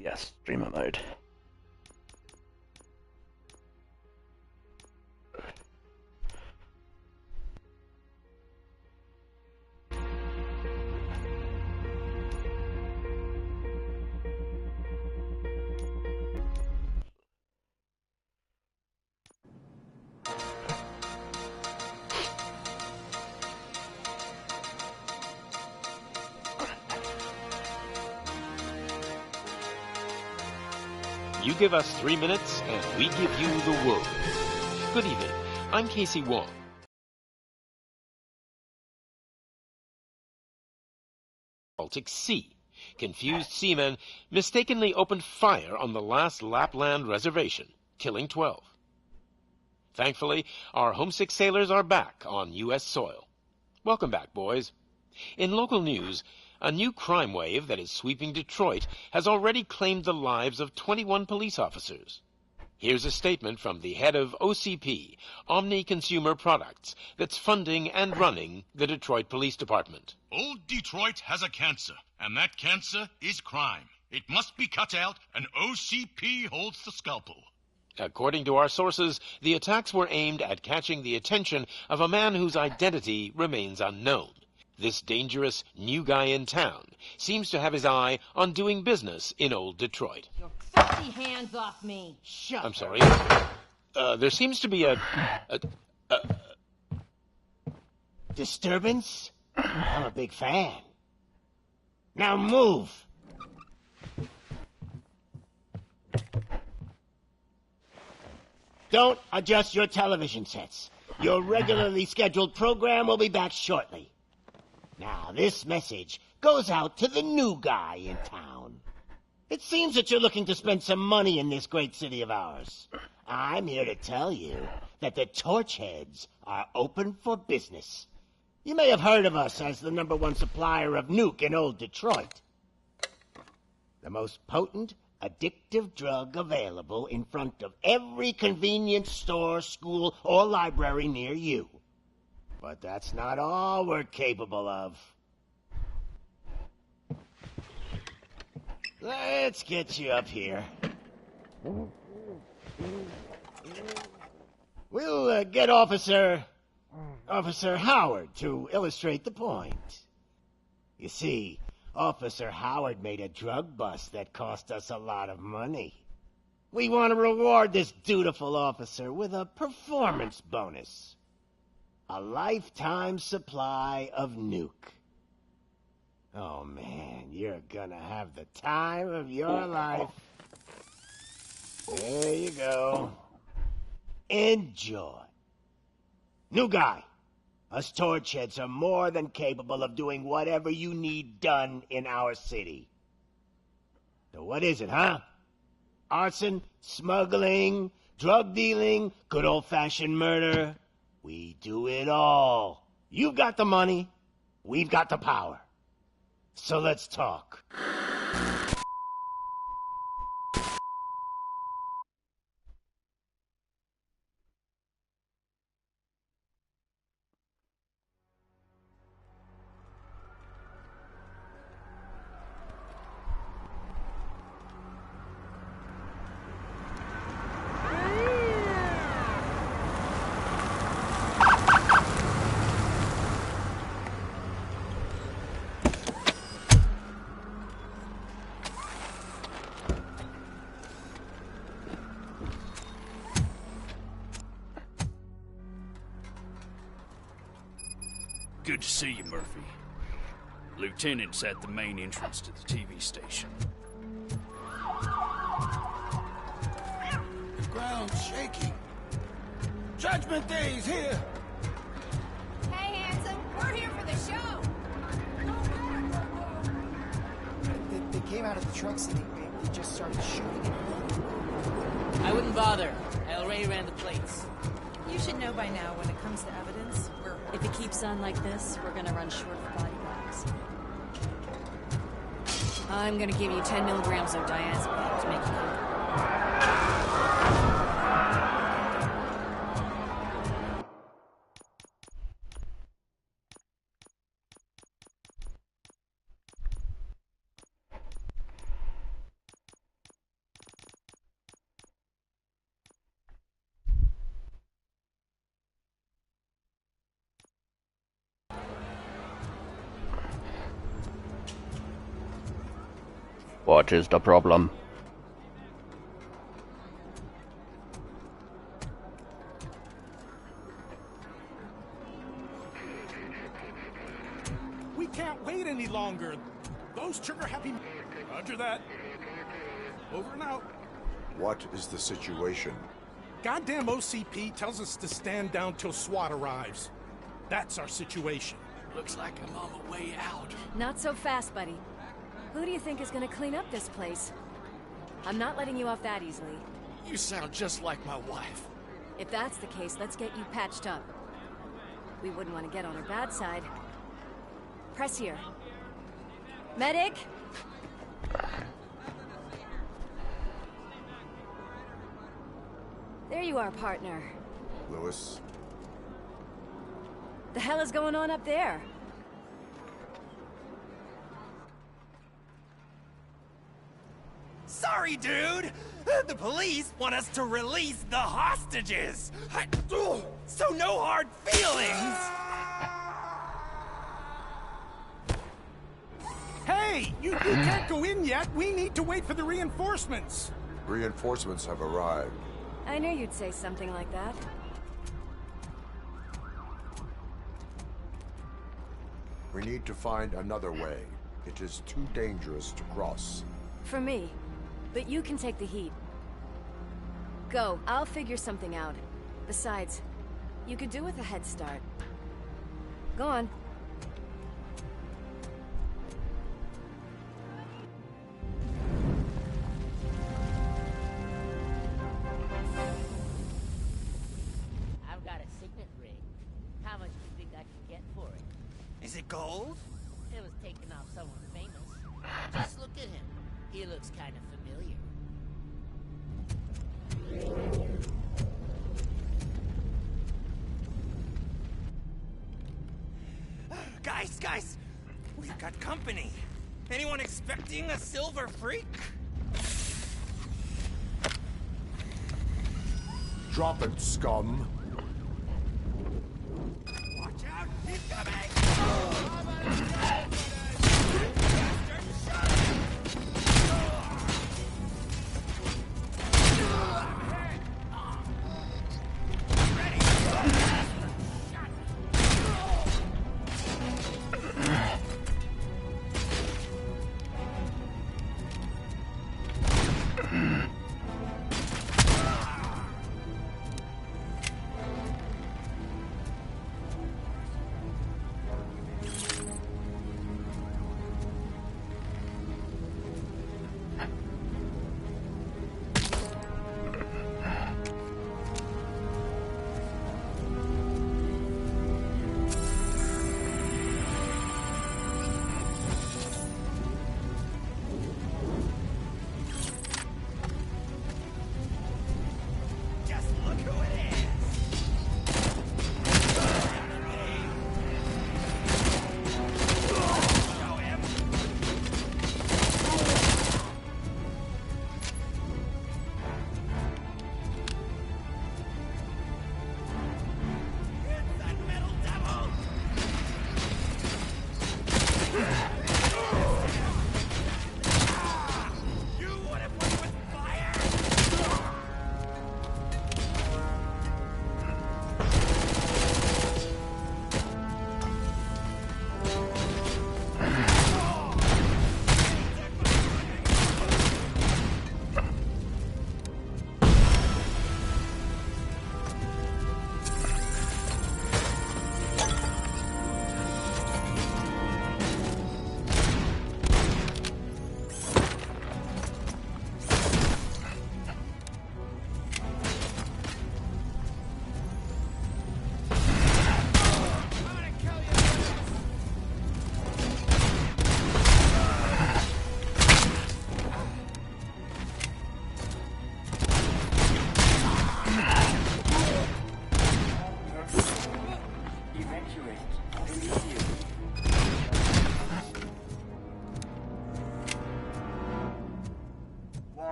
Yes, streamer mode. You give us 3 minutes, and we give you the world. Good evening. I'm Casey Wong. Baltic Sea. Confused seamen mistakenly opened fire on the last Lapland reservation, killing 12. Thankfully, our homesick sailors are back on U.S. soil. Welcome back, boys. In local news, a new crime wave that is sweeping Detroit has already claimed the lives of 21 police officers. Here's a statement from the head of OCP, Omni Consumer Products, that's funding and running the Detroit Police Department. Old Detroit has a cancer, and that cancer is crime. It must be cut out, and OCP holds the scalpel. According to our sources, the attacks were aimed at catching the attention of a man whose identity remains unknown. This dangerous new guy in town seems to have his eye on doing business in old Detroit. Your filthy hands off me! Shut I'm sorry. There seems to be a disturbance? I'm a big fan. Now move! Don't adjust your television sets. Your regularly scheduled program will be back shortly. Now, this message goes out to the new guy in town. It seems that you're looking to spend some money in this great city of ours. I'm here to tell you that the Torchheads are open for business. You may have heard of us as the #1 supplier of nuke in old Detroit. The most potent, addictive drug available in front of every convenience store, school, or library near you. But that's not all we're capable of. Let's get you up here. We'll get Officer Howard to illustrate the point. You see, Officer Howard made a drug bust that cost us a lot of money. We want to reward this dutiful officer with a performance bonus. A lifetime supply of nuke. Oh man, you're gonna have the time of your life. There you go. Enjoy. New guy, us Torchheads are more than capable of doing whatever you need done in our city. So what is it, huh? Arson, smuggling, drug dealing, good old-fashioned murder. We do it all. You've got the money, we've got the power. So let's talk. Good to see you, Murphy. Lieutenant's at the main entrance to the TV station. The ground's shaking. Judgment Day's here! Hey, handsome, we're here for the show! They came out of the trucks and they just started shooting. I wouldn't bother. I already ran the plates. You should know by now when it comes to evidence. If it keeps on like this, we're gonna run short of body bags. I'm gonna give you 10 milligrams of diazepam to make you comfortable. What is the problem? We can't wait any longer. Those trigger-happy... Roger that. Over and out. What is the situation? Goddamn OCP tells us to stand down till SWAT arrives. That's our situation. Looks like I'm on the way out. Not so fast, buddy. Who do you think is gonna clean up this place? I'm not letting you off that easily. You sound just like my wife. If that's the case, let's get you patched up. We wouldn't want to get on her bad side. Press here. Medic! There you are, partner. Lewis? The hell is going on up there? Sorry, dude! The police want us to release the hostages! So no hard feelings! Hey! You can't go in yet! We need to wait for the reinforcements! Reinforcements have arrived. I knew you'd say something like that. We need to find another way. It is too dangerous to cross. For me. But you can take the heat. Go. I'll figure something out. Besides, you could do with a head start. Go on. I've got a signet ring. How much do you think I can get for it? Is it gold? It was taken off someone famous. Just look at him. He looks kind of familiar. Guys! We've got company. Anyone expecting a silver freak? Drop it, scum. Watch out! He's coming!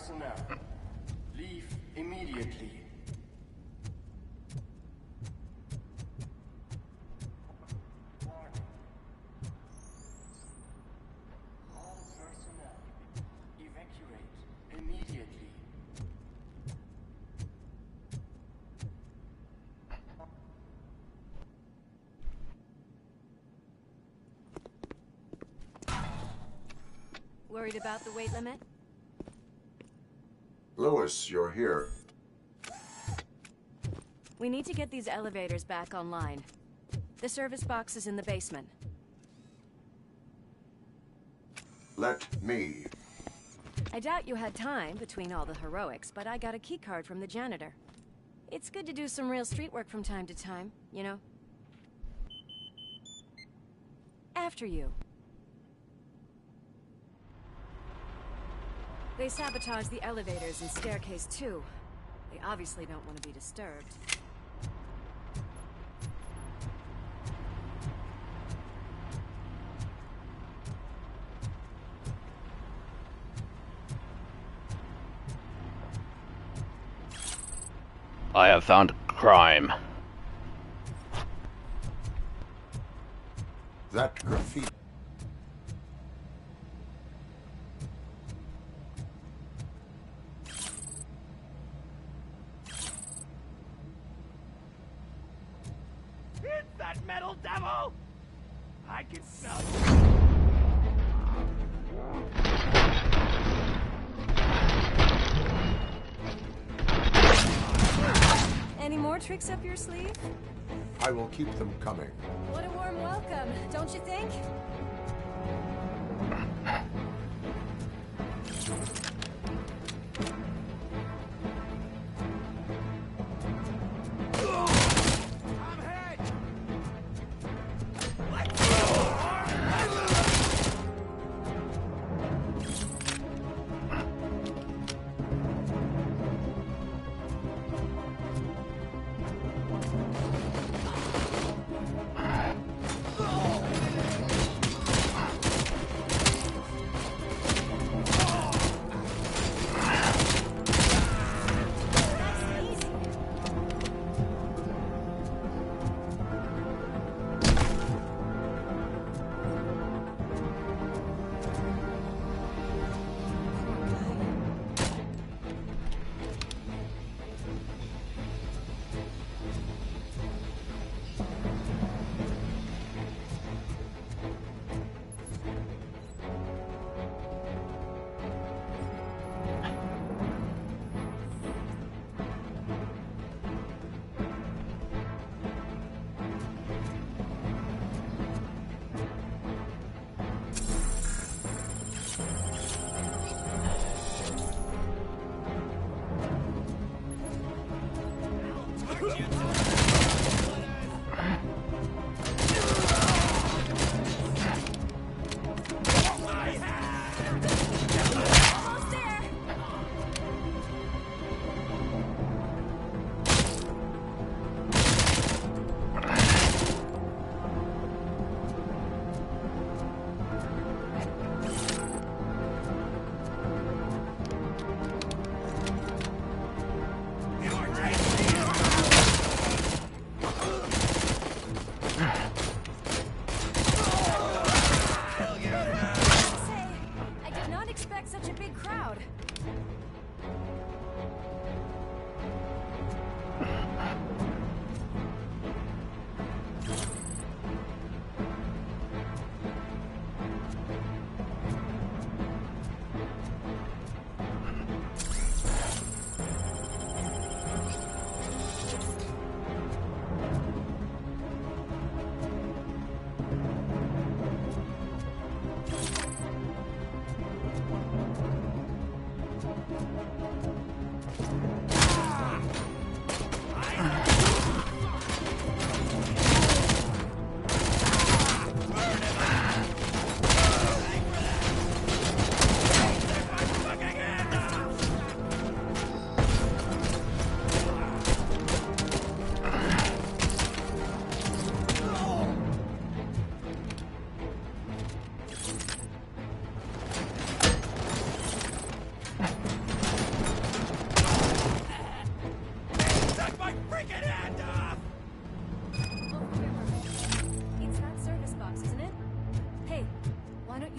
personnel. Leave immediately. Worried about the weight limit? Lewis, you're here. We need to get these elevators back online. The service box is in the basement. Let me. I doubt you had time between all the heroics, but I got a keycard from the janitor. It's good to do some real street work from time to time, you know? After you. They sabotaged the elevators and staircase too. They obviously don't want to be disturbed. I have found crime. That graffiti. It's that metal devil! I can smell it. Any more tricks up your sleeve? I will keep them coming. What a warm welcome, don't you think?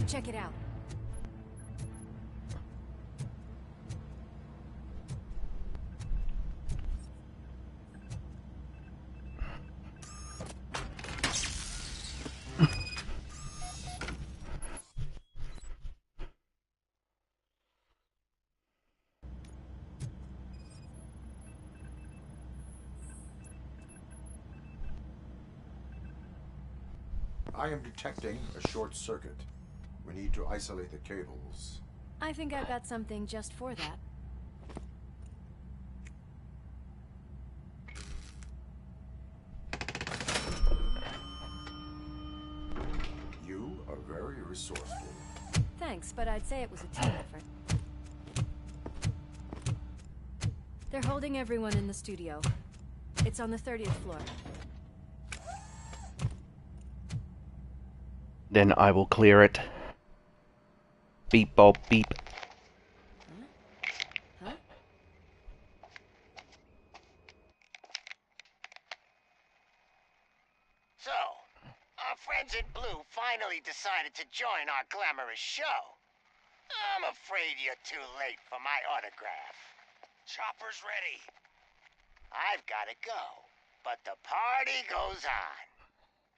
Check it out. I am detecting a short circuit. We need to isolate the cables. I think I've got something just for that. You are very resourceful. Thanks, but I'd say it was a team effort. They're holding everyone in the studio. It's on the 30th floor. Then I will clear it. Beep, bob, beep. Huh? So, our friends in blue finally decided to join our glamorous show. I'm afraid you're too late for my autograph. Chopper's ready. I've got to go, but the party goes on.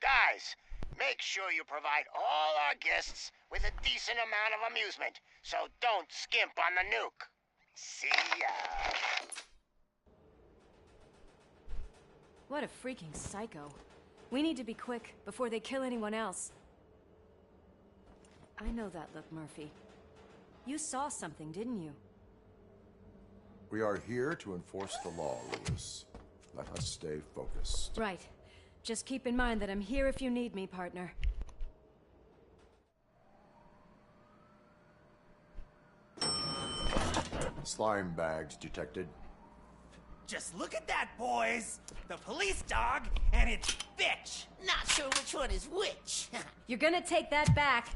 Guys, make sure you provide all our guests with a decent amount of amusement, so don't skimp on the nuke. See ya. What a freaking psycho. We need to be quick before they kill anyone else. I know that look, Murphy. You saw something, didn't you? We are here to enforce the law, Lewis. Let us stay focused. Right. Just keep in mind that I'm here if you need me, partner. Slime bags detected. Just look at that, boys! The police dog and its bitch! Not sure which one is which. You're gonna take that back.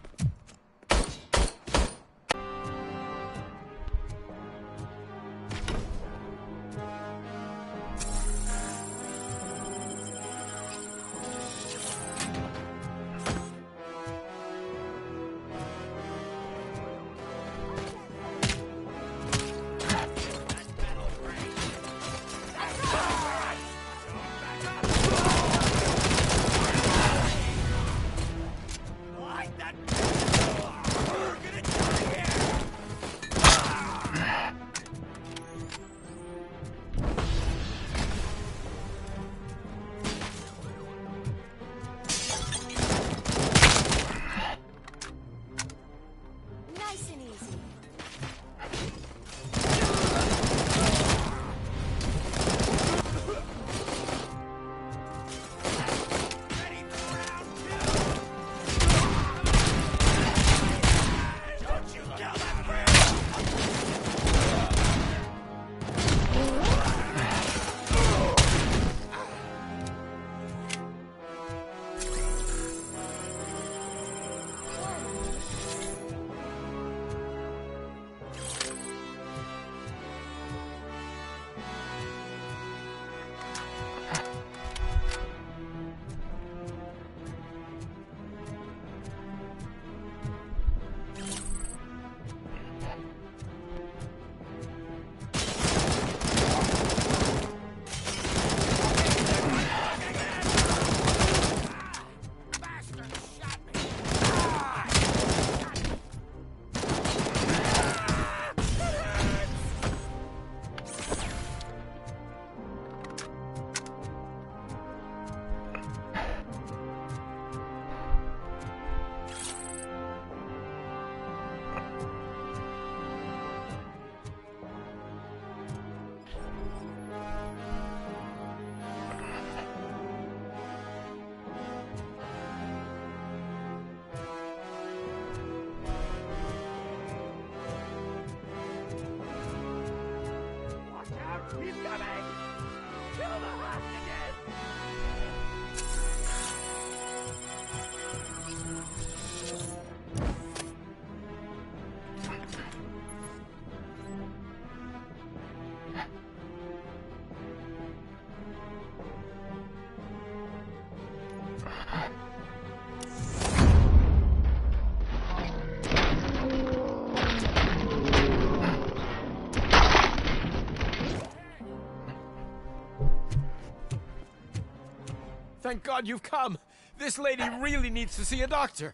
Thank God you've come! This lady really needs to see a doctor!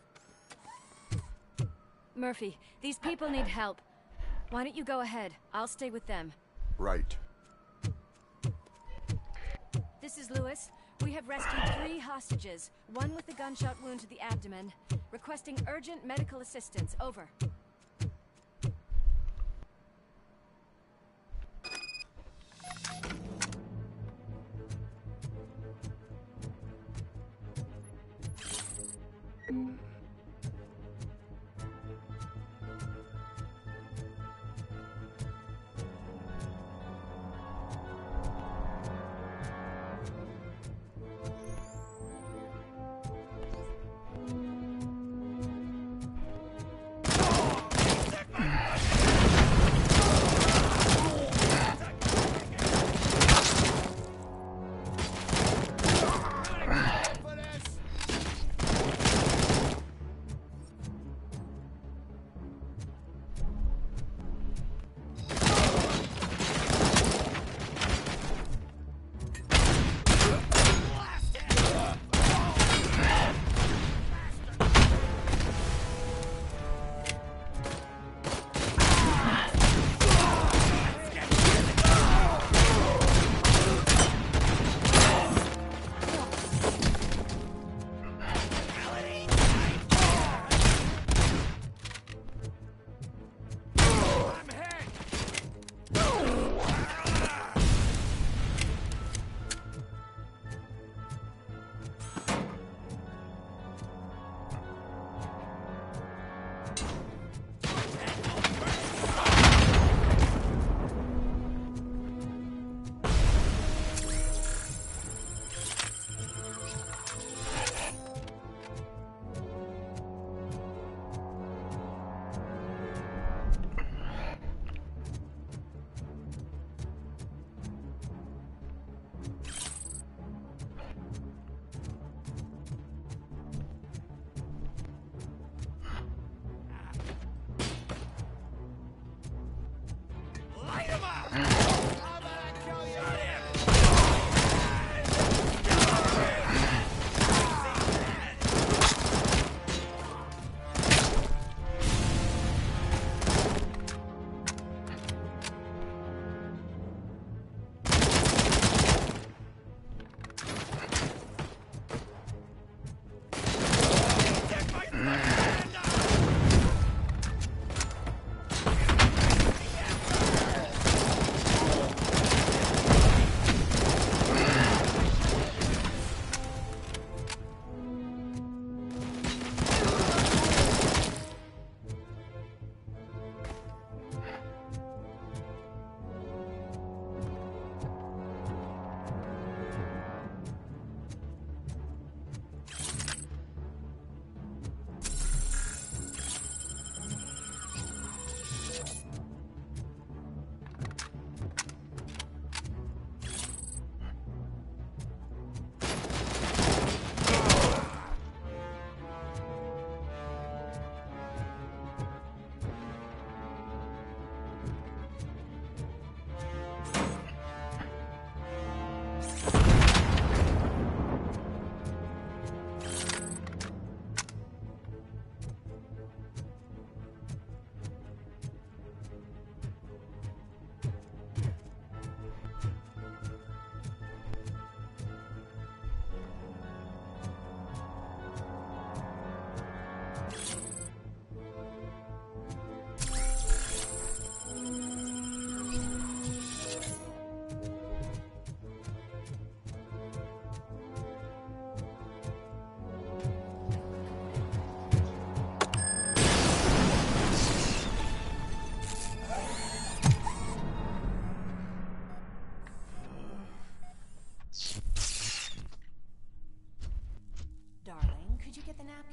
Murphy, these people need help. Why don't you go ahead? I'll stay with them. Right. This is Lewis. We have rescued 3 hostages, one with a gunshot wound to the abdomen. Requesting urgent medical assistance. Over.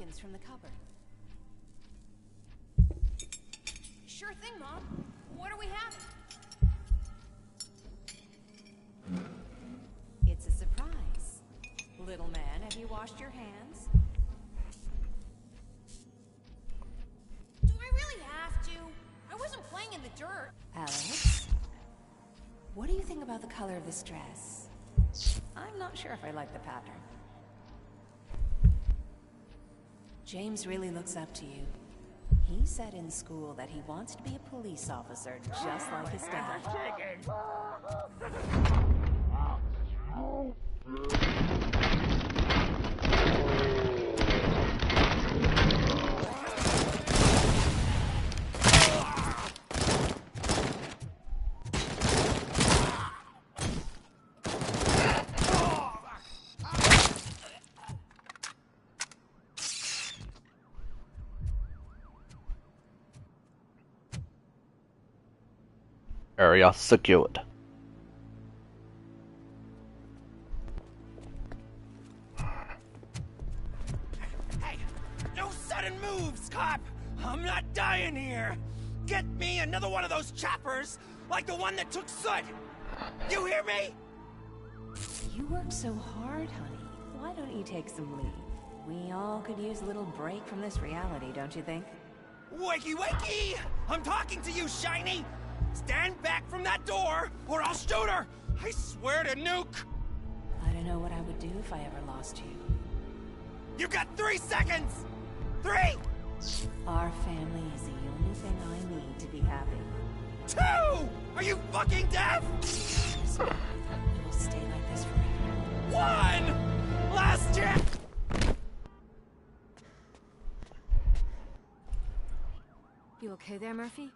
napkins from the cupboard. Sure thing, Mom. What are we having? It's a surprise. Little man, have you washed your hands? Do I really have to? I wasn't playing in the dirt. Alex? What do you think about the color of this dress? I'm not sure if I like the pattern. James really looks up to you. He said in school that he wants to be a police officer just like his dad. Area secured. Hey, no sudden moves, cop! I'm not dying here! Get me another one of those choppers, like the one that took Soot! You hear me? You work so hard, honey. Why don't you take some leave? We all could use a little break from this reality, don't you think? Wakey, wakey! I'm talking to you, Shiny! Stand back from that door, or I'll shoot her! I swear to nuke! I don't know what I would do if I ever lost you. You got 3 seconds! 3! Our family is the only thing I need to be happy. 2! Are you fucking deaf? We will stay like this forever. 1! Last chance! You okay there, Murphy?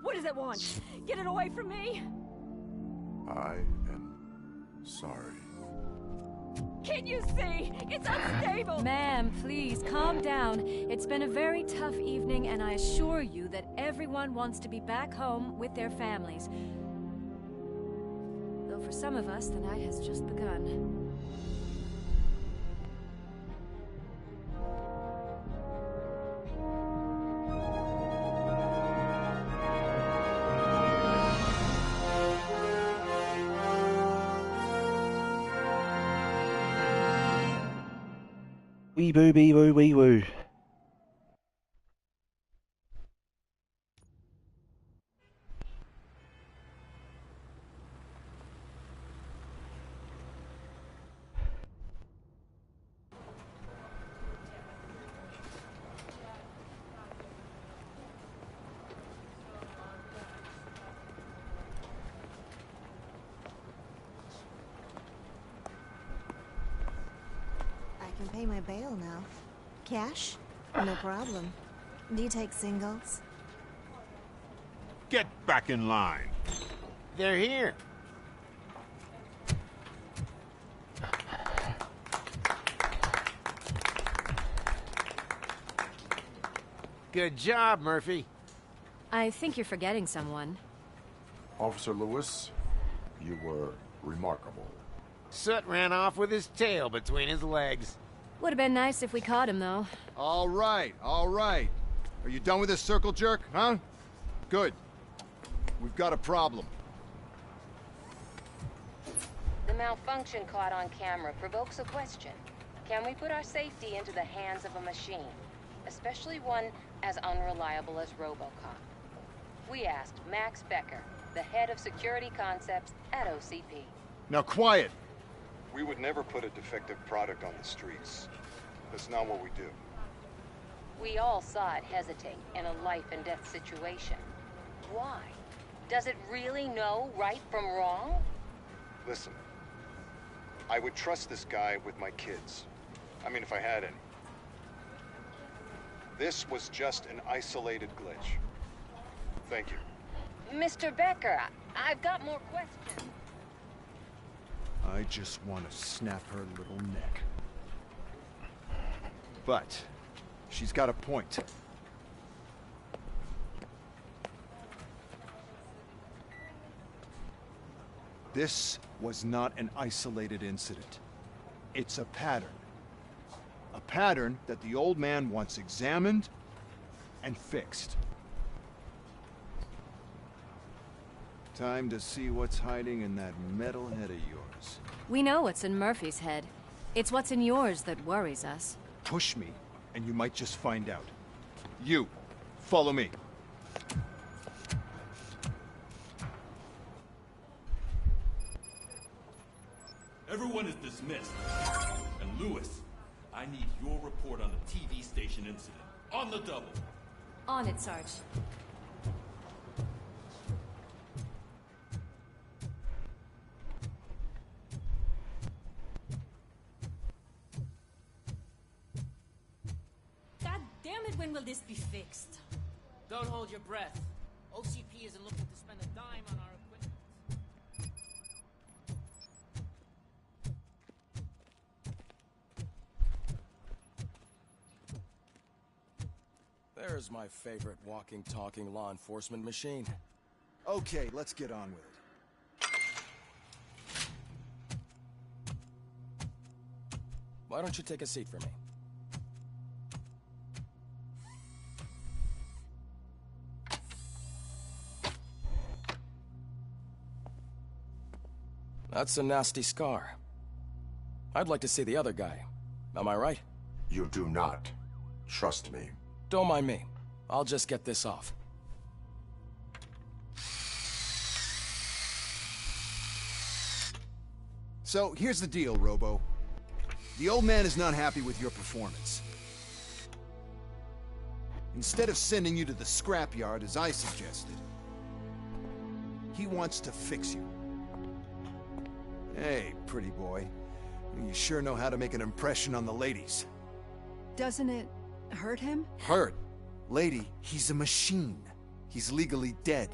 What does it want? Get it away from me! I am sorry. Can't you see? It's unstable! Ma'am, please, calm down. It's been a very tough evening, and I assure you that everyone wants to be back home with their families. Though for some of us, the night has just begun. Wee boo bee woo wee woo. I can pay my bail now. Cash? No problem. Do you take singles? Get back in line. They're here. Good job, Murphy. I think you're forgetting someone. Officer Lewis, you were remarkable. Soot ran off with his tail between his legs. Would have been nice if we caught him, though. All right, all right. Are you done with this circle jerk, huh? Good. We've got a problem. The malfunction caught on camera provokes a question. Can we put our safety into the hands of a machine? Especially one as unreliable as Robocop. We asked Max Becker, the head of security concepts at OCP. Now quiet! We would never put a defective product on the streets. That's not what we do. We all saw it hesitate in a life and death situation. Why? Does it really know right from wrong? Listen, I would trust this guy with my kids. I mean, if I had any. This was just an isolated glitch. Thank you. Mr. Becker, I've got more questions. I just want to snap her little neck. But she's got a point. This was not an isolated incident. It's a pattern. A pattern that the old man wants examined and fixed. Time to see what's hiding in that metal head of yours. We know what's in Murphy's head. It's what's in yours that worries us. Push me, and you might just find out. You, follow me. Everyone is dismissed. And Lewis, I need your report on the TV station incident. On the double. On it, Sarge. God damn it, when will this be fixed? Don't hold your breath. OCP isn't looking to spend a dime on our equipment. There's my favorite walking, talking law enforcement machine. Okay, let's get on with it. Why don't you take a seat for me? That's a nasty scar. I'd like to see the other guy. Am I right? You do not. Trust me. Don't mind me. I'll just get this off. So, here's the deal, Robo. The old man is not happy with your performance. Instead of sending you to the scrapyard as I suggested, he wants to fix you. Hey, pretty boy. You sure know how to make an impression on the ladies. Doesn't it hurt him? Hurt? Lady, he's a machine. He's legally dead.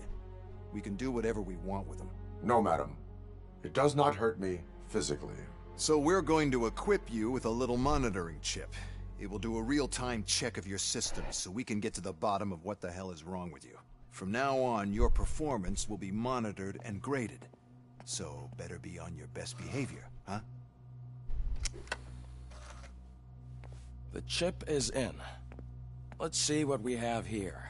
We can do whatever we want with him. No, madam. It does not hurt me physically. So we're going to equip you with a little monitoring chip. It will do a real-time check of your systems so we can get to the bottom of what the hell is wrong with you. From now on, your performance will be monitored and graded. So better be on your best behavior, huh? The chip is in. Let's see what we have here.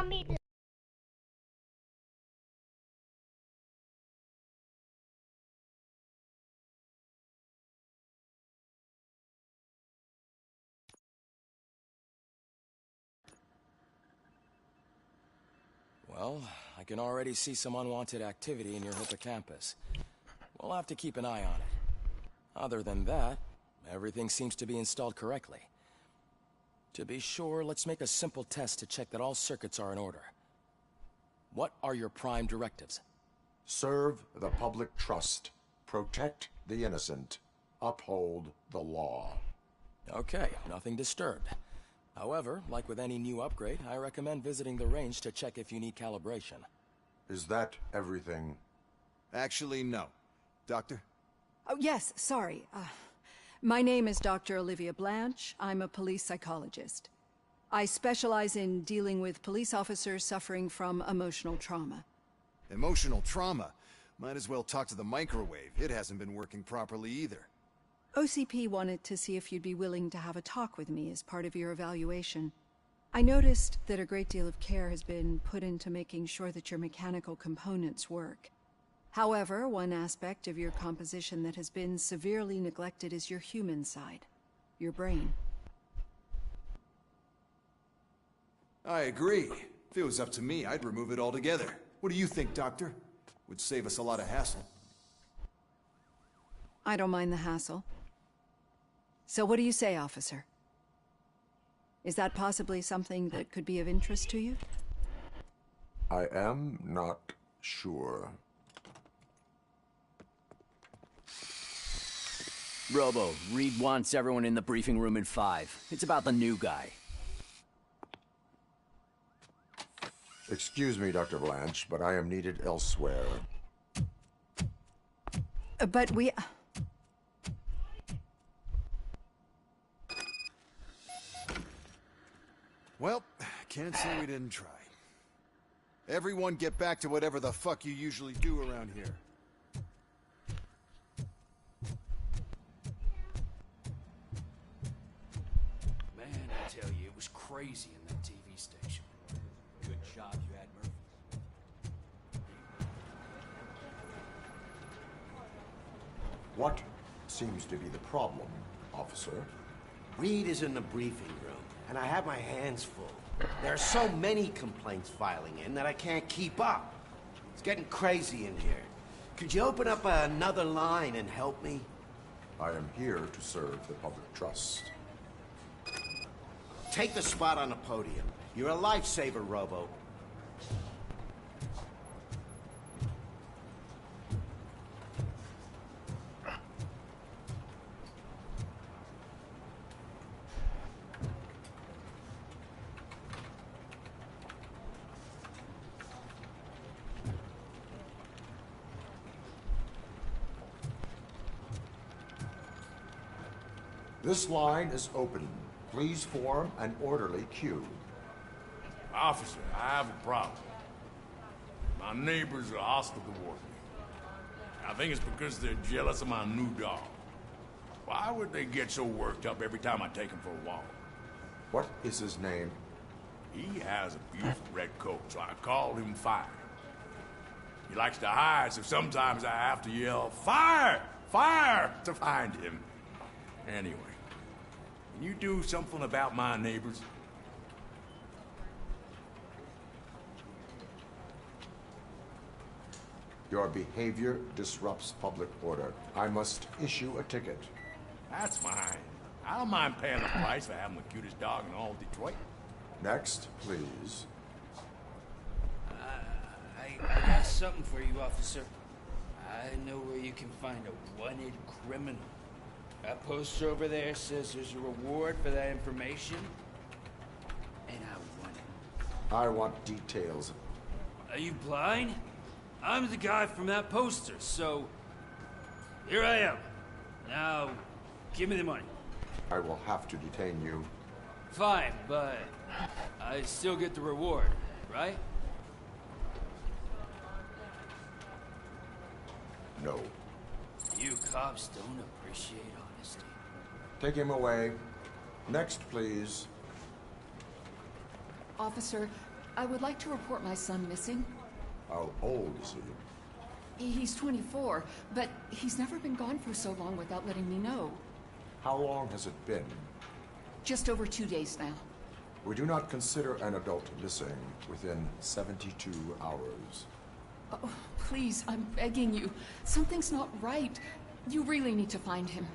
Mommy. Well, I can already see some unwanted activity in your hippocampus. We'll have to keep an eye on it. Other than that, everything seems to be installed correctly. To be sure, let's make a simple test to check that all circuits are in order. What are your prime directives? Serve the public trust. Protect the innocent. Uphold the law. Okay, nothing disturbed. However, like with any new upgrade, I recommend visiting the range to check if you need calibration. Is that everything? Actually, no. Doctor? Oh, yes, sorry. My name is Dr. Olivia Blanche. I'm a police psychologist. I specialize in dealing with police officers suffering from emotional trauma. Emotional trauma? Might as well talk to the microwave. It hasn't been working properly either. OCP wanted to see if you'd be willing to have a talk with me as part of your evaluation. I noticed that a great deal of care has been put into making sure that your mechanical components work. However, one aspect of your composition that has been severely neglected is your human side, your brain. I agree. If it was up to me, I'd remove it altogether. What do you think, Doctor? Would save us a lot of hassle. I don't mind the hassle. So what do you say, officer? Is that possibly something that could be of interest to you? I am not sure. Robo, Reed wants everyone in the briefing room in 5. It's about the new guy. Excuse me, Dr. Blanche, but I am needed elsewhere. But we... Well, can't say we didn't try. Everyone get back to whatever the fuck you usually do around here. Man, I tell you, it was crazy in that TV station. Good job you had, Murphy. What seems to be the problem, officer? Reed is in the briefing room, and I have my hands full. There are so many complaints filing in that I can't keep up. It's getting crazy in here. Could you open up another line and help me? I am here to serve the public trust. Take the spot on the podium. You're a lifesaver, Robo. This line is open. Please form an orderly queue. Officer, I have a problem. My neighbors are hostile toward me. I think it's because they're jealous of my new dog. Why would they get so worked up every time I take him for a walk? What is his name? He has a beautiful red coat, so I called him Fire. He likes to hide, so sometimes I have to yell, "Fire! Fire!" to find him. Anyway, can you do something about my neighbors? Your behavior disrupts public order. I must issue a ticket. That's fine. I don't mind paying the price for having the cutest dog in all of Detroit. Next, please. I got something for you, officer. I know where you can find a wanted criminal. That poster over there says there's a reward for that information, and I want it. I want details. Are you blind? I'm the guy from that poster, so here I am. Now, give me the money. I will have to detain you. Fine, but I still get the reward, right? No. You cops don't appreciate honesty. Take him away. Next, please. Officer, I would like to report my son missing. How old is he? He's 24, but he's never been gone for so long without letting me know. How long has it been? Just over 2 days now. We do not consider an adult missing within 72 hours. Oh, please, I'm begging you. Something's not right. You really need to find him.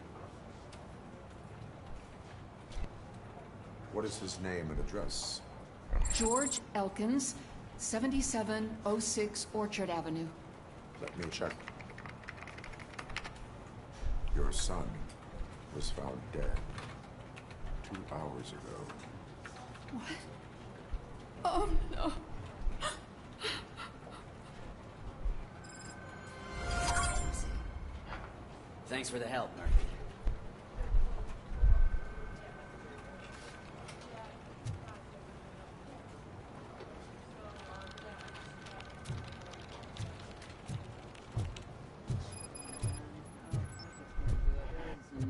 What is his name and address? George Elkins, 7706 Orchard Avenue. Let me check. Your son was found dead 2 hours ago. What? Oh, no. Thanks for the help, Murphy.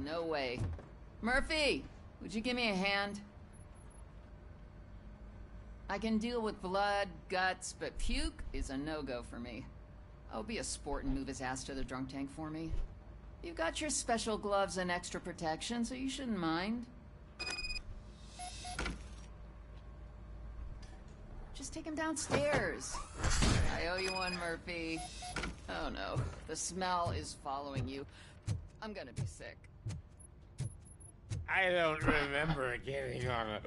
No way. Murphy, would you give me a hand? I can deal with blood, guts, but puke is a no-go for me. I'll be a sport and move his ass to the drunk tank for me. You've got your special gloves and extra protection, so you shouldn't mind. Just take him downstairs. I owe you one, Murphy. Oh no, the smell is following you. I'm gonna be sick. I don't remember getting on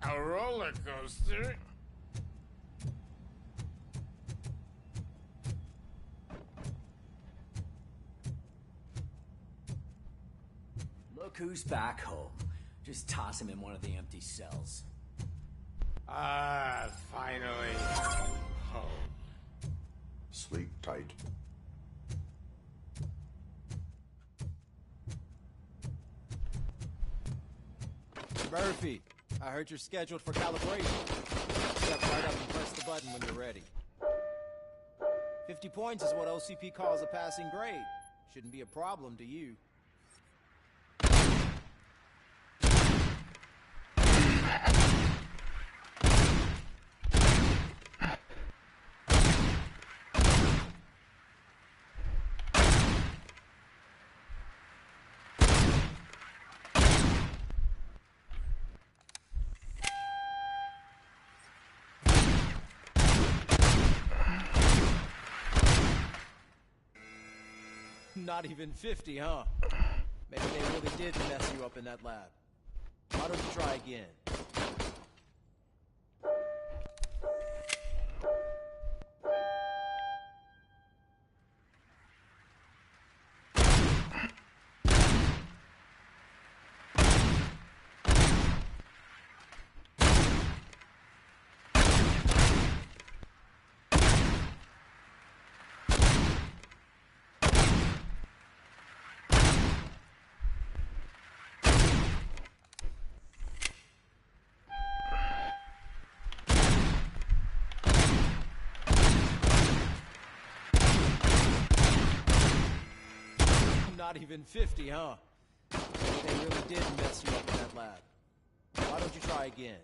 a roller coaster. Look who's back home. Just toss him in one of the empty cells. Ah, finally. Home. Sleep tight. Murphy, I heard you're scheduled for calibration. Step right up and press the button when you're ready. 50 points is what OCP calls a passing grade. Shouldn't be a problem to you. Not even 50, huh? Maybe they really did mess you up in that lab. Why don't you try again? Not even 50, huh? Maybe they really did mess you up in that lab. Why don't you try again?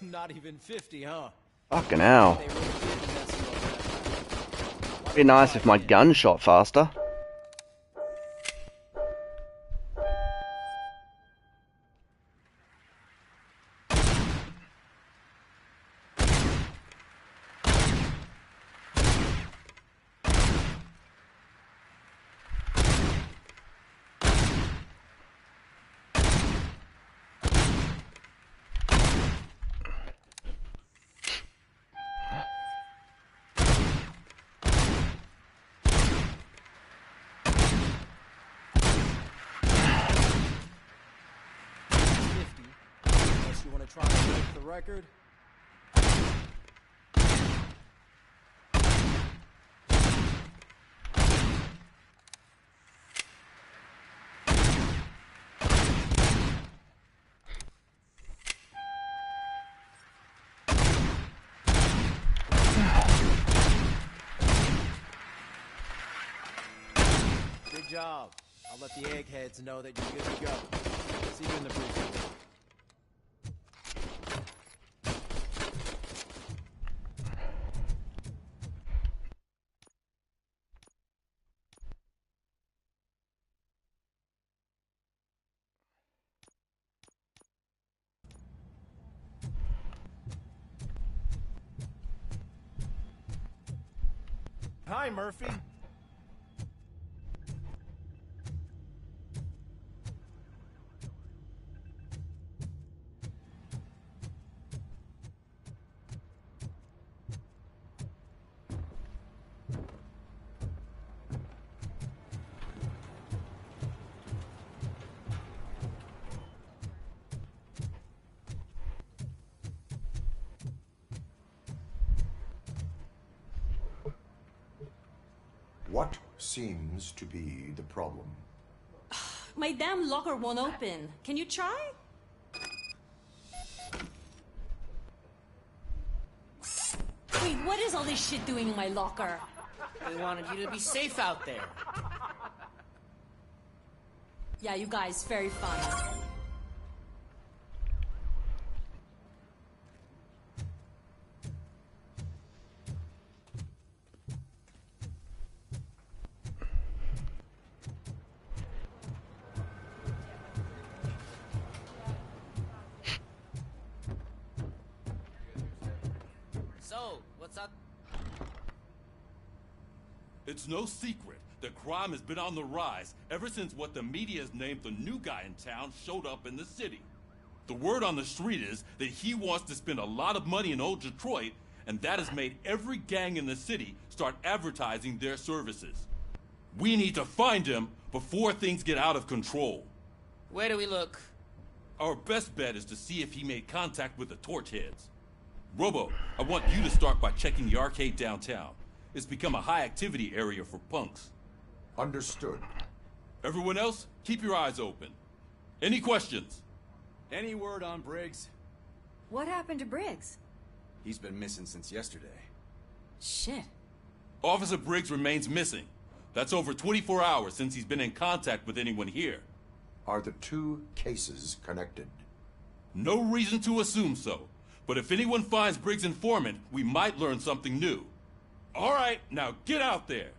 Not even 50, huh? Fucking hell. They really did mess you up in that lab. Be nice if my gun shot faster. Unless you want to try and break the record. Good job. I'll let the eggheads know that you're good to go. See you in the briefing room. Hi, Murphy. What seems to be the problem? My damn locker won't open. Can you try? Wait, what is all this shit doing in my locker? We wanted you to be safe out there. Yeah, you guys, very funny. Yo, what's up? It's no secret that crime has been on the rise ever since what the media has named the new guy in town showed up in the city. The word on the street is that he wants to spend a lot of money in old Detroit, and that has made every gang in the city start advertising their services. We need to find him before things get out of control. Where do we look? Our best bet is to see if he made contact with the Torchheads. Robo, I want you to start by checking the arcade downtown. It's become a high-activity area for punks. Understood. Everyone else, keep your eyes open. Any questions? Any word on Briggs? What happened to Briggs? He's been missing since yesterday. Shit. Officer Briggs remains missing. That's over 24 hours since he's been in contact with anyone here. Are the two cases connected? No reason to assume so. But if anyone finds Briggs' informant, we might learn something new. All right, now get out there.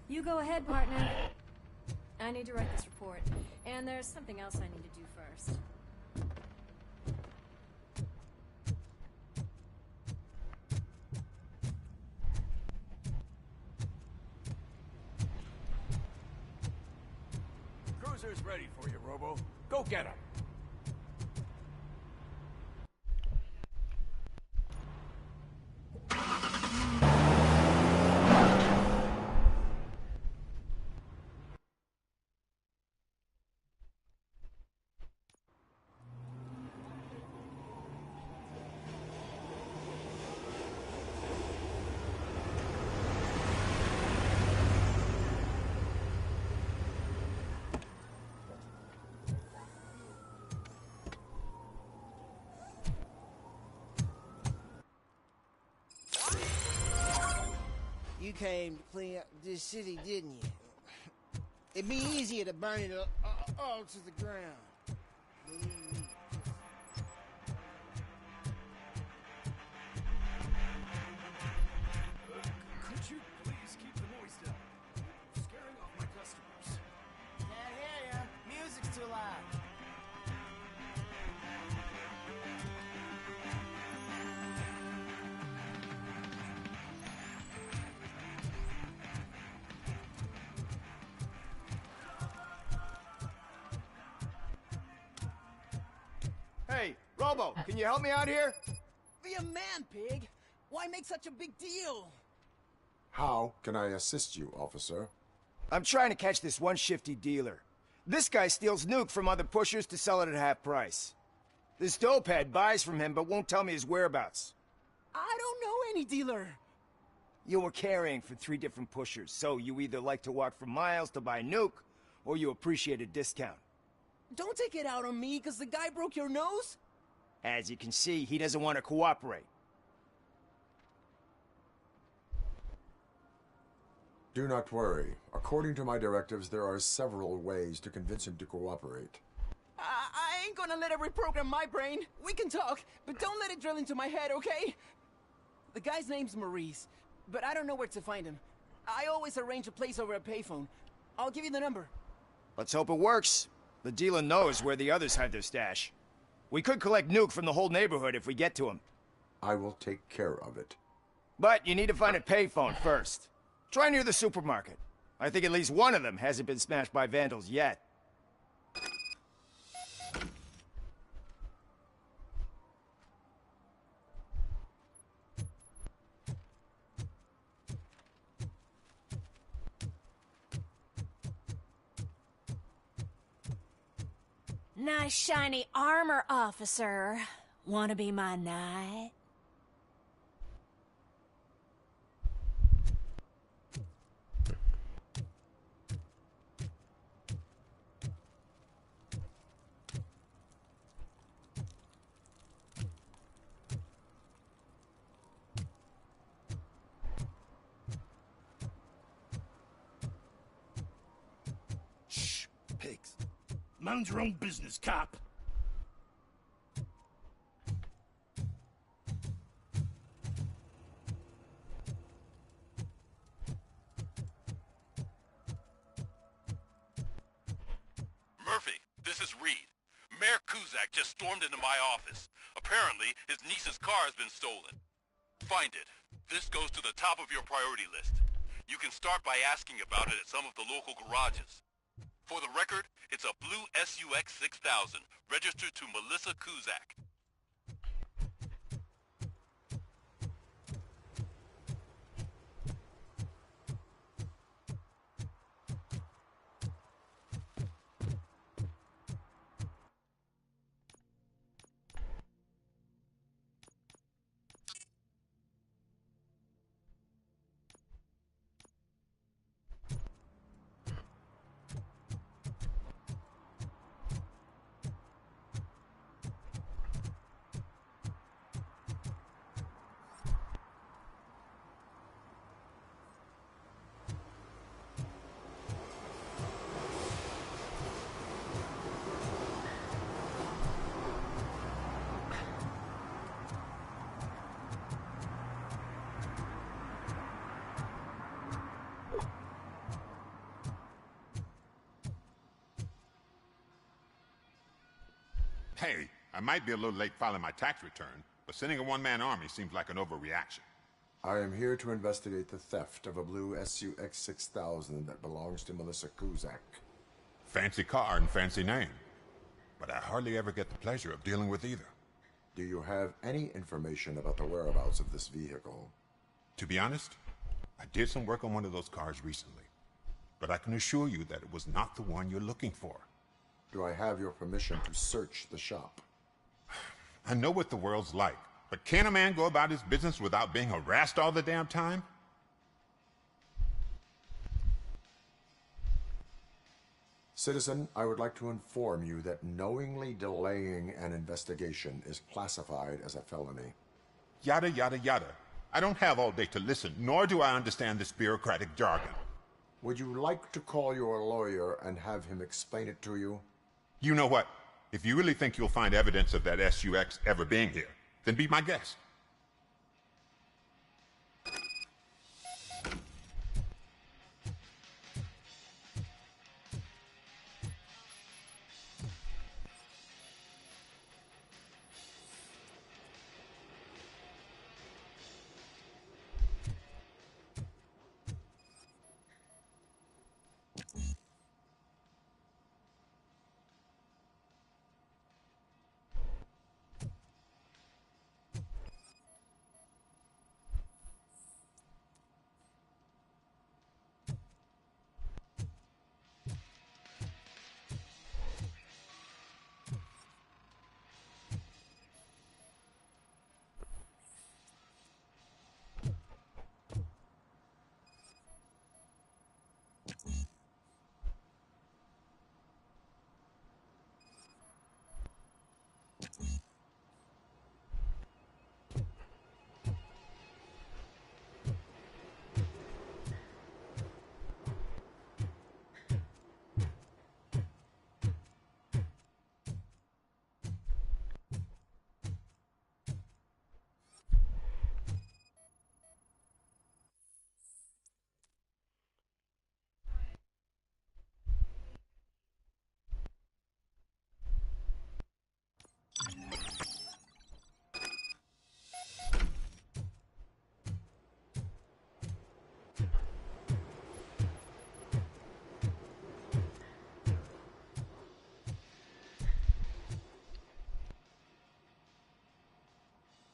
You go ahead, partner. I need to write this report, and there's something else I need to do first. Cruiser's ready for you, Robo. Go get him. You came to clean up this city, didn't you? It'd be easier to burn it all to the ground. Could you please keep the noise down? Scaring off my customers. Can't hear ya. Music's too loud. Hey, Robo, can you help me out here? Be a man, pig. Why make such a big deal? How can I assist you, officer? I'm trying to catch this one shifty dealer. This guy steals nuke from other pushers to sell it at half price. This dopehead buys from him but won't tell me his whereabouts. I don't know any dealer. You were carrying for 3 different pushers, so you either like to walk for miles to buy nuke, or you appreciate a discount. Don't take it out on me, because the guy broke your nose? As you can see, he doesn't want to cooperate. Do not worry. According to my directives, there are several ways to convince him to cooperate. I ain't gonna let it reprogram my brain. We can talk, but don't let it drill into my head, okay? The guy's name's Maurice, but I don't know where to find him. I always arrange a place over a payphone. I'll give you the number. Let's hope it works. The dealer knows where the others hide their stash. We could collect nuke from the whole neighborhood if we get to him. I will take care of it. But you need to find a payphone first. Try near the supermarket. I think at least one of them hasn't been smashed by vandals yet. Nice shiny armor, officer. Wanna be my knight? Shh, pigs. Mind your own business, cop. Murphy, this is Reed. Mayor Kuzak just stormed into my office. Apparently, his niece's car has been stolen. Find it. This goes to the top of your priority list. You can start by asking about it at some of the local garages. For the record, it's a blue SUX 6000, registered to Melissa Kuzak. Hey, I might be a little late filing my tax return, but sending a one-man army seems like an overreaction. I am here to investigate the theft of a blue SUX 6000 that belongs to Melissa Kuzak. Fancy car and fancy name, but I hardly ever get the pleasure of dealing with either. Do you have any information about the whereabouts of this vehicle? To be honest, I did some work on one of those cars recently, but I can assure you that it was not the one you're looking for. Do I have your permission to search the shop? I know what the world's like, but can a man go about his business without being harassed all the damn time? Citizen, I would like to inform you that knowingly delaying an investigation is classified as a felony. Yada, yada, yada. I don't have all day to listen, nor do I understand this bureaucratic jargon. Would you like to call your lawyer and have him explain it to you? You know what? If you really think you'll find evidence of that SUX ever being here, then be my guest.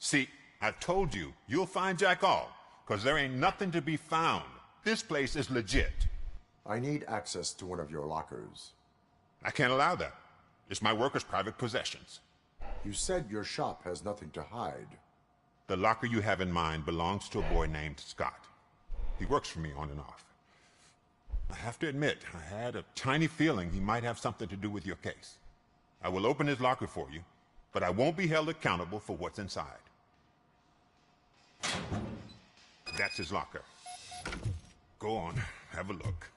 See, I've told you, you'll find Jack all, because there ain't nothing to be found. This place is legit. I need access to one of your lockers. I can't allow that. It's my workers' private possessions. You said your shop has nothing to hide. The locker you have in mind belongs to a boy named Scott. He works for me on and off. I have to admit, I had a tiny feeling he might have something to do with your case. I will open his locker for you, but I won't be held accountable for what's inside. That's his locker. Go on, have a look.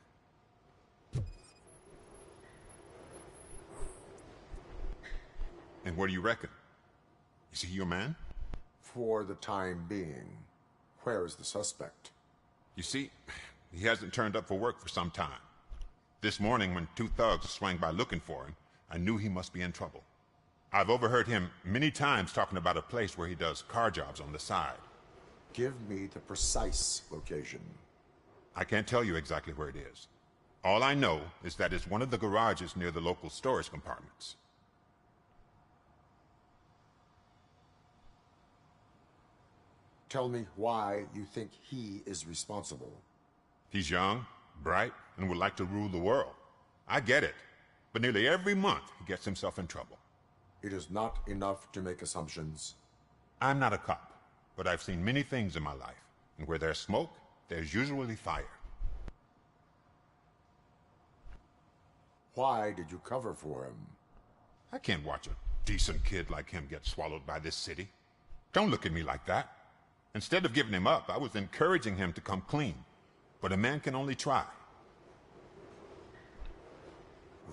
And what do you reckon? Is he your man? For the time being. Where is the suspect? You see, he hasn't turned up for work for some time. This morning, when two thugs swang by looking for him, I knew he must be in trouble. I've overheard him many times talking about a place where he does car jobs on the side. Give me the precise location. I can't tell you exactly where it is. All I know is that it's one of the garages near the local storage compartments. Tell me why you think he is responsible. He's young, bright, and would like to rule the world. I get it. But nearly every month, he gets himself in trouble. It is not enough to make assumptions. I'm not a cop, but I've seen many things in my life. And where there's smoke, there's usually fire. Why did you cover for him? I can't watch a decent kid like him get swallowed by this city. Don't look at me like that. Instead of giving him up, I was encouraging him to come clean. But a man can only try.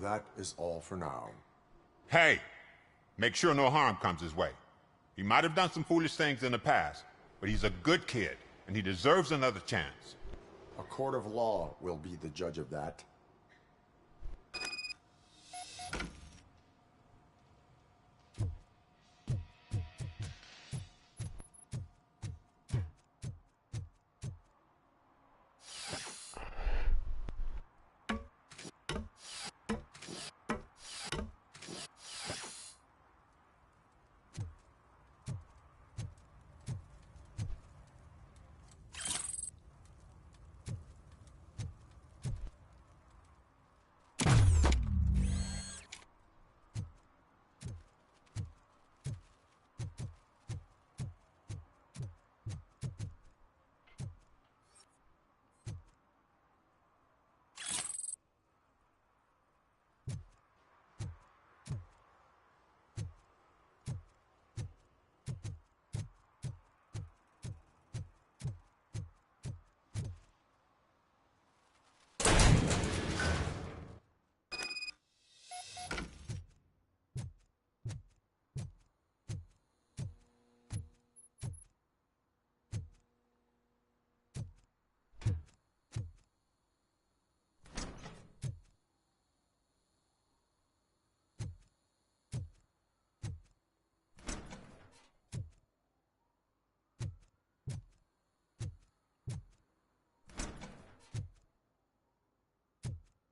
That is all for now. Hey! Make sure no harm comes his way. He might have done some foolish things in the past, but he's a good kid, and he deserves another chance. A court of law will be the judge of that.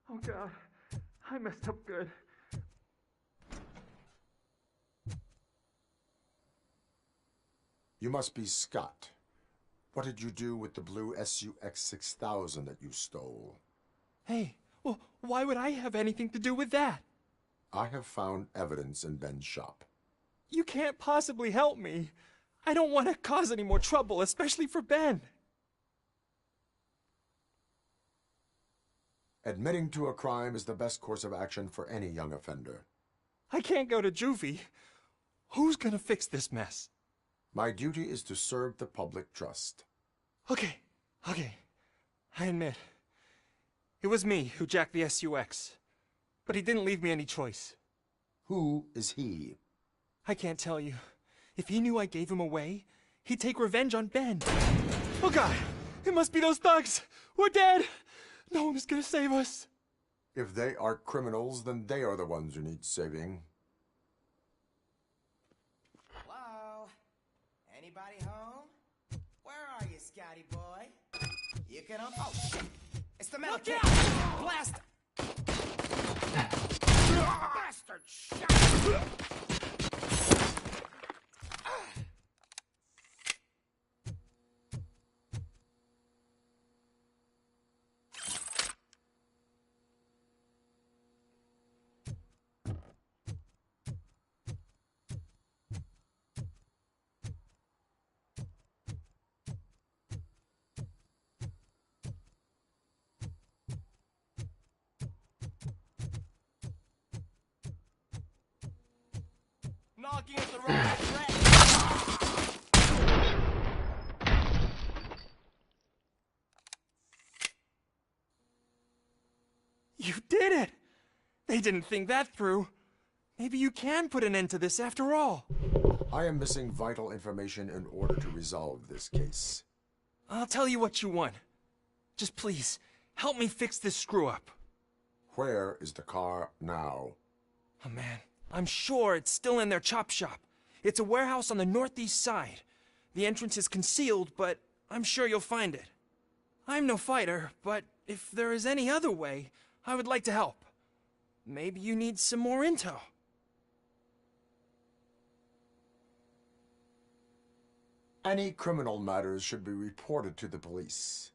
Oh God, I messed up good. You must be Scott. What did you do with the blue SUX 6000 that you stole? Hey, well, why would I have anything to do with that? I have found evidence in Ben's shop. You can't possibly help me. I don't want to cause any more trouble, especially for Ben. Admitting to a crime is the best course of action for any young offender. I can't go to juvie. Who's gonna fix this mess? My duty is to serve the public trust. Okay. I admit. It was me who jacked the SUX. But he didn't leave me any choice. Who is he? I can't tell you. If he knew I gave him away, he'd take revenge on Ben. Oh God! It must be those thugs! We're dead! No one is gonna save us. If they are criminals, then they are the ones who need saving. Hello? Anybody home? Where are you, Scotty boy? You can oh shit! It's the metal kid! Blast! Bastard! Shut! Knocking at the wrong address. You did it! They didn't think that through. Maybe you can put an end to this after all. I am missing vital information in order to resolve this case. I'll tell you what you want. Just please, help me fix this screw-up. Where is the car now? Oh man, I'm sure it's still in their chop shop. It's a warehouse on the northeast side. The entrance is concealed, but I'm sure you'll find it. I'm no fighter, but if there is any other way, I would like to help. Maybe you need some more intel. Any criminal matters should be reported to the police.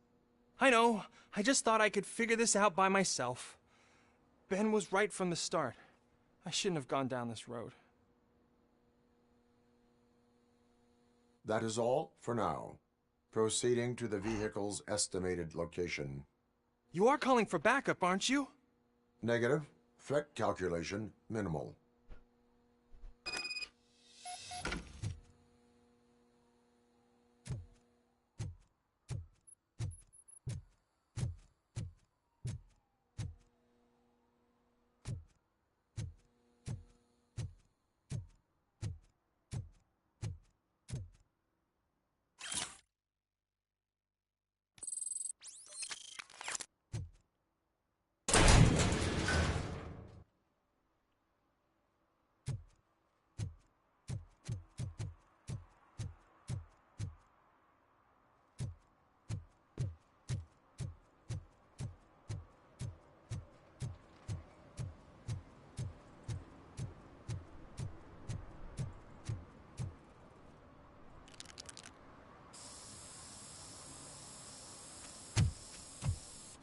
I know. I just thought I could figure this out by myself. Ben was right from the start. I shouldn't have gone down this road. That is all for now. Proceeding to the vehicle's estimated location. You are calling for backup, aren't you? Negative. Threat calculation minimal.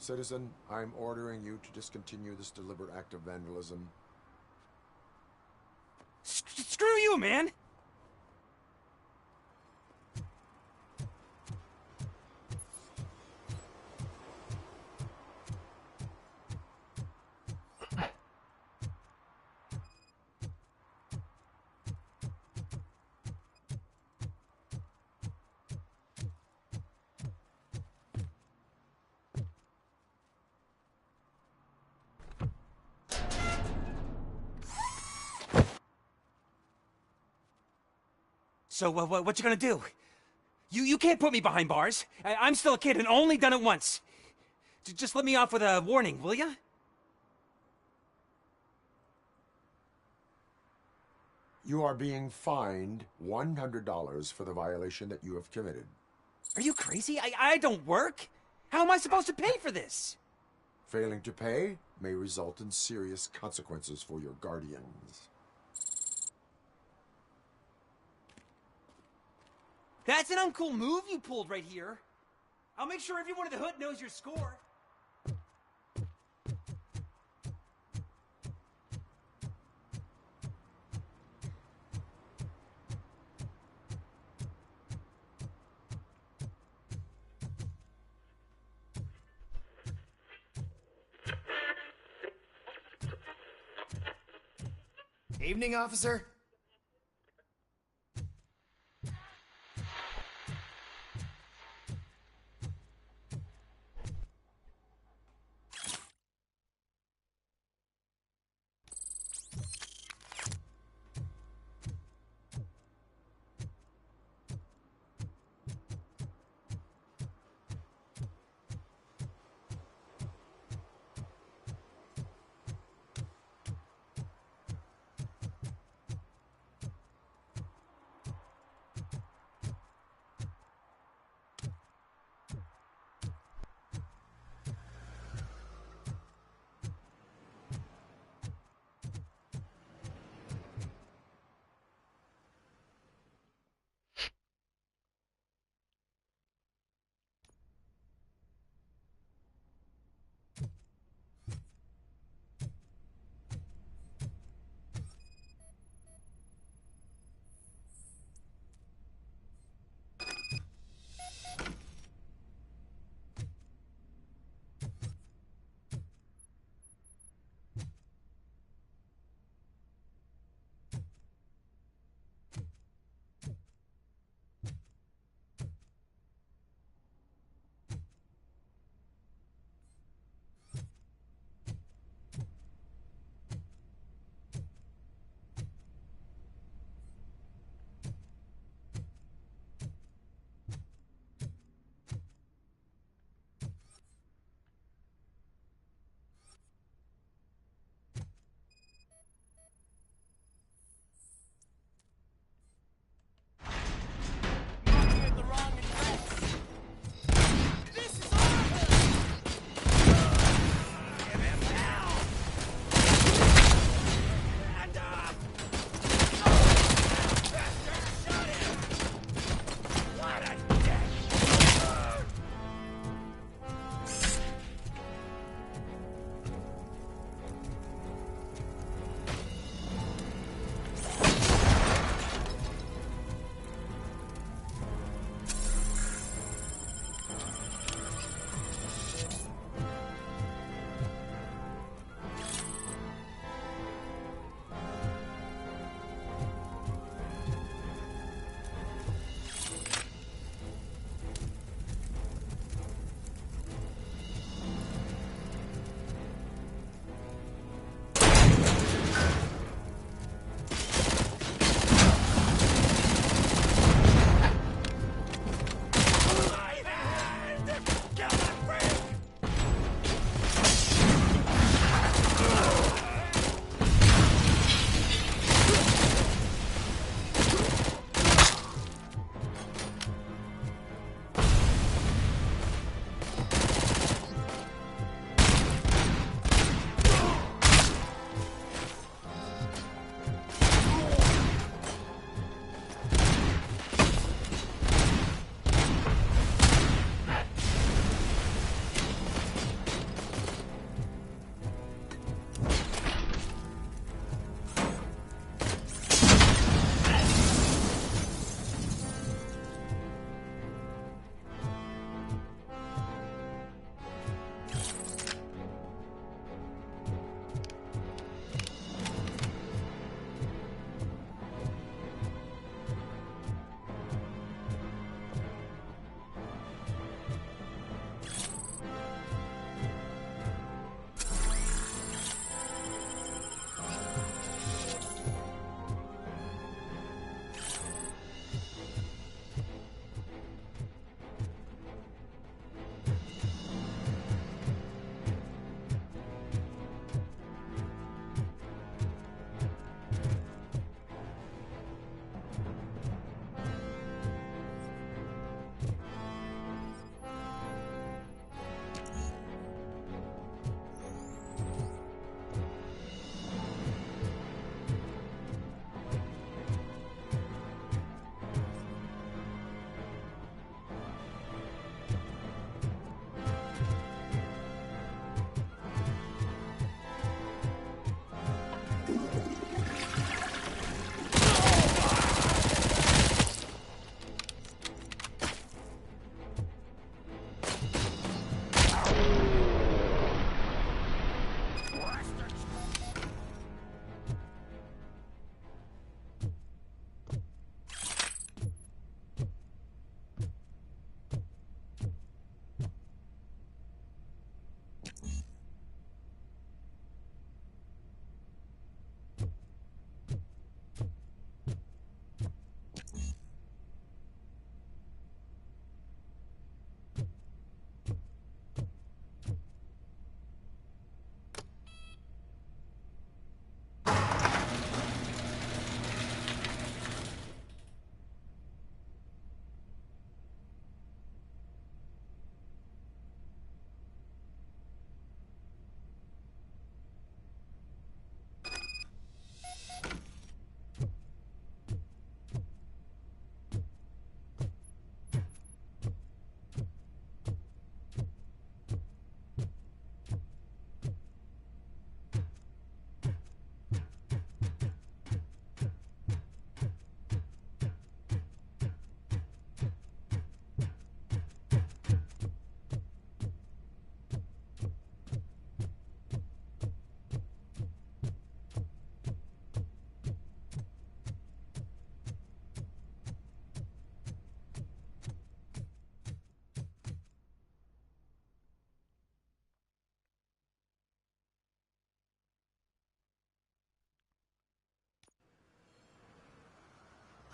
Citizen, I'm ordering you to discontinue this deliberate act of vandalism. Screw you, man! So, what you gonna do? You can't put me behind bars. I'm still a kid and only done it once. Just let me off with a warning, will ya? You are being fined $100 for the violation that you have committed. Are you crazy? I don't work. How am I supposed to pay for this? Failing to pay may result in serious consequences for your guardians. That's an uncool move you pulled right here. I'll make sure everyone in the hood knows your score. Evening, officer.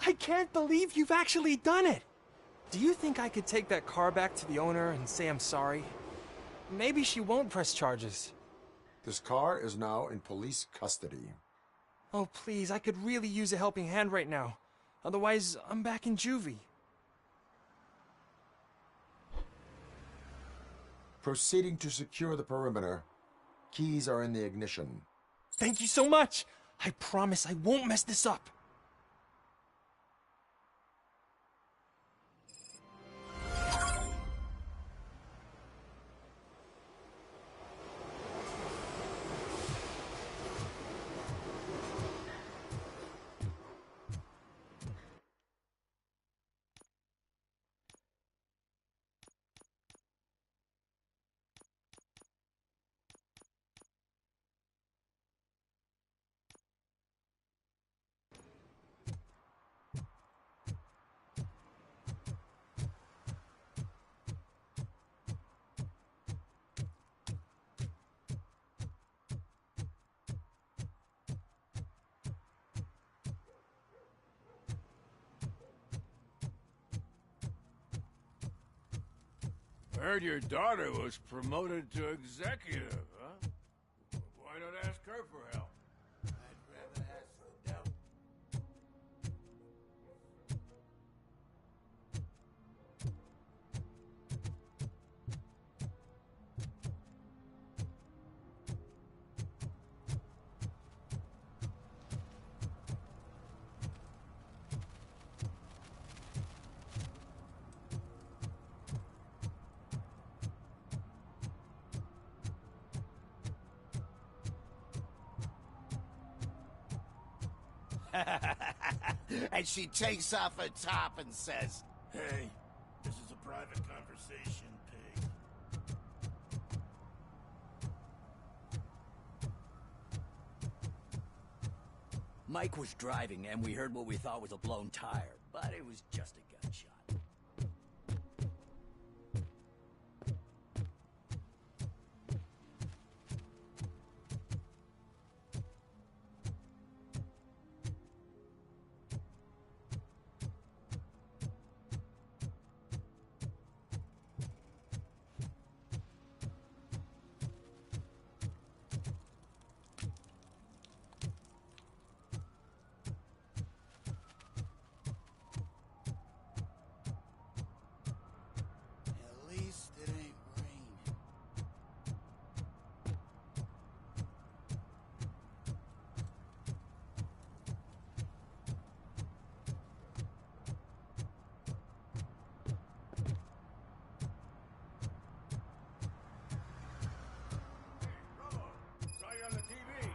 I can't believe you've actually done it! Do you think I could take that car back to the owner and say I'm sorry? Maybe she won't press charges. This car is now in police custody. Oh, please, I could really use a helping hand right now. Otherwise, I'm back in juvie. Proceeding to secure the perimeter. Keys are in the ignition. Thank you so much! I promise I won't mess this up. Heard your daughter was promoted to executive, huh? Why not ask her for help? I'd rather ask for help. And she takes off her top and says, Hey, this is a private conversation, pig. Mike was driving, and we heard what we thought was a blown tire, but it was just a gunshot. at least it ain't raining. Saw you on the TV.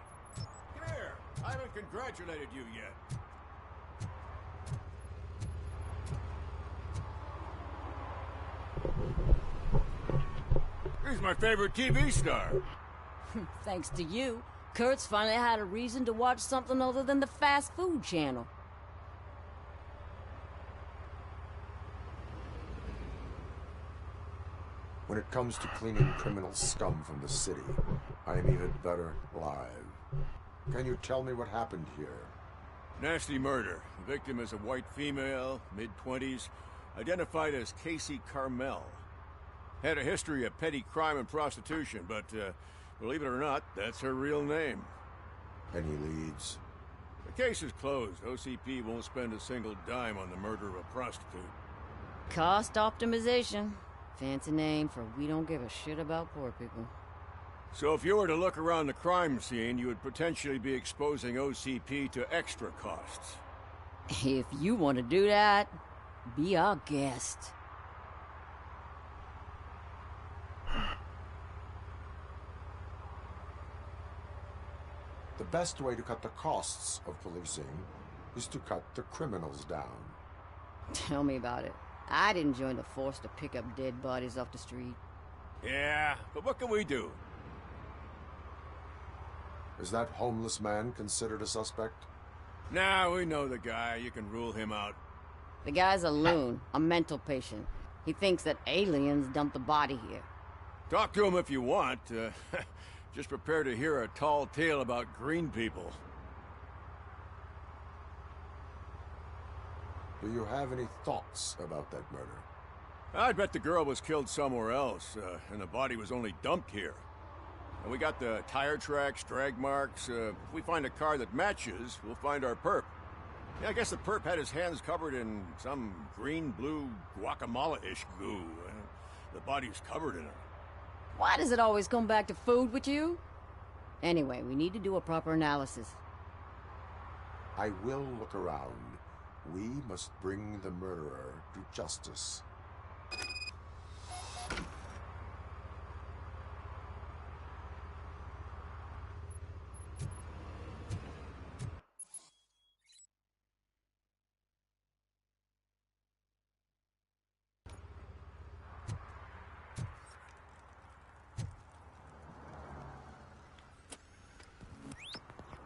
Come here. I haven't congratulated you yet. He's my favorite TV star. Thanks to you, Kurt's finally had a reason to watch something other than the fast food channel. When it comes to cleaning criminal scum from the city, I am even better live. Can you tell me what happened here? Nasty murder. The victim is a white female, mid-20s, identified as Casey Carmel. Had a history of petty crime and prostitution, but believe it or not, that's her real name. Any leads? The case is closed. OCP won't spend a single dime on the murder of a prostitute. Cost optimization. Fancy name for we don't give a shit about poor people. So if you were to look around the crime scene, you would potentially be exposing OCP to extra costs. If you want to do that, be our guest. The best way to cut the costs of policing is to cut the criminals down. Tell me about it. I didn't join the force to pick up dead bodies off the street. Yeah, but what can we do? Is that homeless man considered a suspect? Nah, we know the guy. You can rule him out. The guy's a loon, a mental patient. He thinks that aliens dumped the body here. Talk to him if you want. Just prepare to hear a tall tale about green people. Do you have any thoughts about that murder? I'd bet the girl was killed somewhere else, and the body was only dumped here. And we got the tire tracks, drag marks. If we find a car that matches, we'll find our perp. Yeah, I guess the perp had his hands covered in some green-blue guacamole-ish goo. The body's covered in it. Why does it always come back to food with you? Anyway, we need to do a proper analysis. I will look around. We must bring the murderer to justice.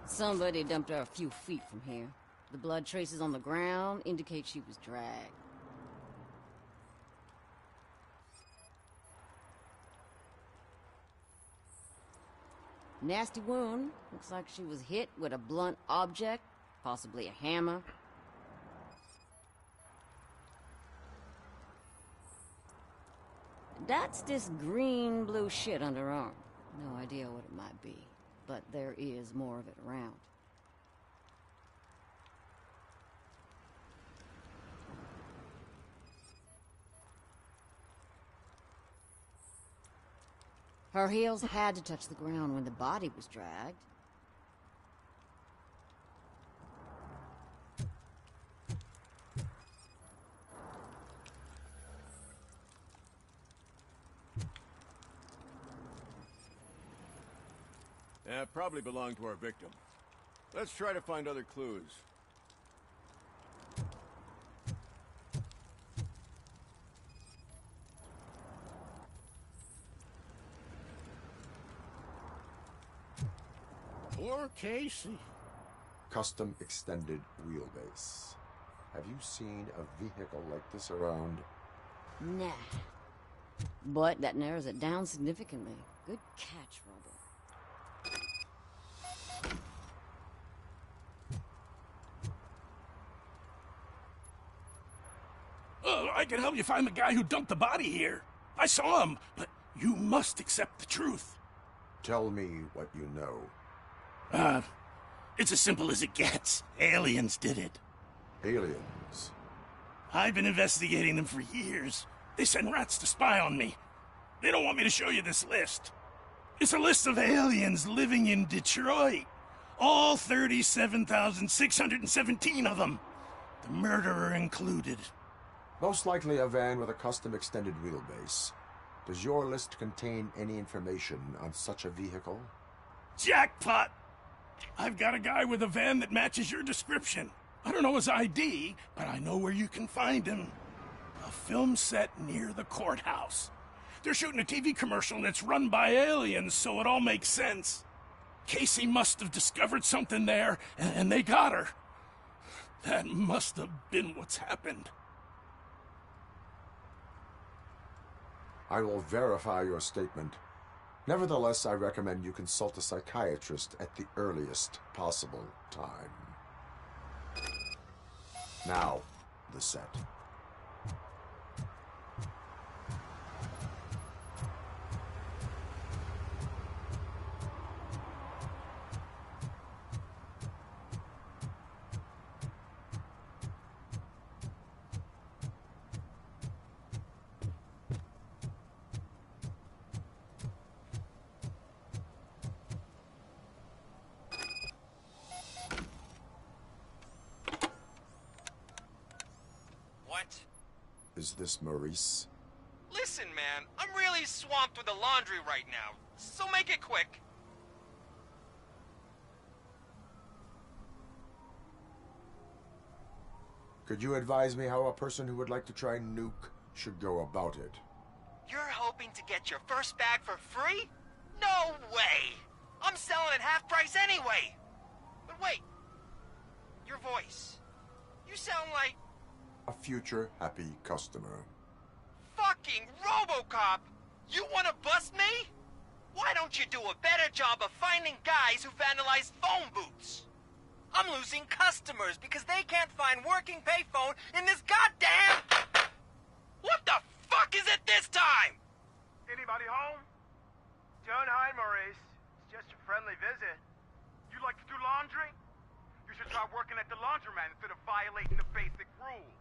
Somebody dumped her a few feet from here. The blood traces on the ground indicate she was dragged. Nasty wound. Looks like she was hit with a blunt object, possibly a hammer. That's this green-blue shit under her arm. No idea what it might be, but there is more of it around. Her heels had to touch the ground when the body was dragged. Probably belonged to our victim. Let's try to find other clues. Poor Casey. Custom extended wheelbase. Have you seen a vehicle like this around? Nah. But that narrows it down significantly. Good catch, Robo. I can help you find the guy who dumped the body here. I saw him, but you must accept the truth. Tell me what you know. It's as simple as it gets. Aliens did it. Aliens? I've been investigating them for years. They send rats to spy on me. They don't want me to show you this list. It's a list of aliens living in Detroit. All 37,617 of them. The murderer included. Most likely a van with a custom extended wheelbase. Does your list contain any information on such a vehicle? Jackpot! I've got a guy with a van that matches your description. I don't know his ID, but I know where you can find him. A film set near the courthouse. They're shooting a TV commercial and it's run by aliens, so it all makes sense. Casey must have discovered something there, and they got her. That must have been what's happened. I will verify your statement. Nevertheless, I recommend you consult a psychiatrist at the earliest possible time. Now, the set. Is this Maurice? Listen, man, I'm really swamped with the laundry right now, so make it quick. Could you advise me how a person who would like to try nuke should go about it? You're hoping to get your first bag for free? No way! I'm selling at half price anyway! But wait, your voice. You sound like... A future happy customer. Fucking Robocop! You wanna bust me? Why don't you do a better job of finding guys who vandalize phone booths? I'm losing customers because they can't find working payphone in this goddamn... What the fuck is it this time? Anybody home? Don't hide, Maurice. It's just a friendly visit. You like to do laundry? You should try working at the laundromat instead of violating the basic rules.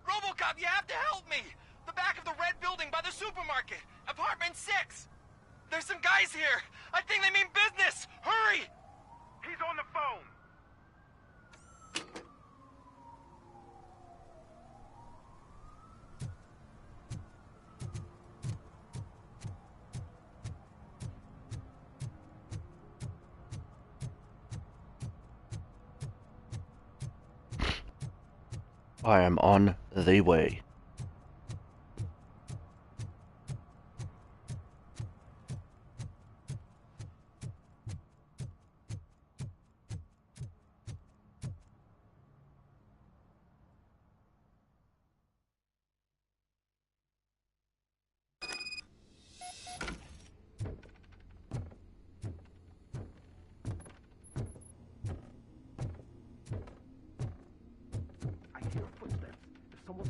Robocop, you have to help me! The back of the red building by the supermarket. Apartment 6. There's some guys here. I think they mean business. Hurry! He's on the phone. I am on the way.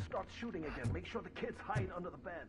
Start shooting again. Make sure the kids hide under the bed.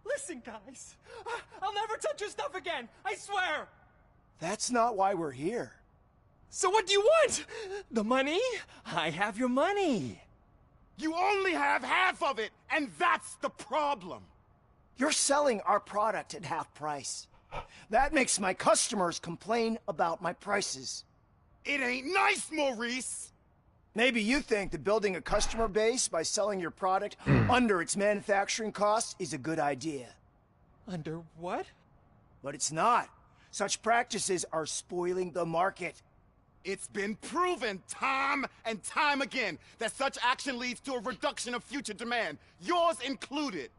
Listen, guys. I'll never touch your stuff again. I swear. That's not why we're here. So what do you want? The money? I have your money. You only have half of it, and that's the problem. You're selling our product at half price. That makes my customers complain about my prices. It ain't nice, Maurice. Maybe you think that building a customer base by selling your product under its manufacturing costs is a good idea. Under what? But it's not. Such practices are spoiling the market. It's been proven time and time again that such action leads to a reduction of future demand, yours included.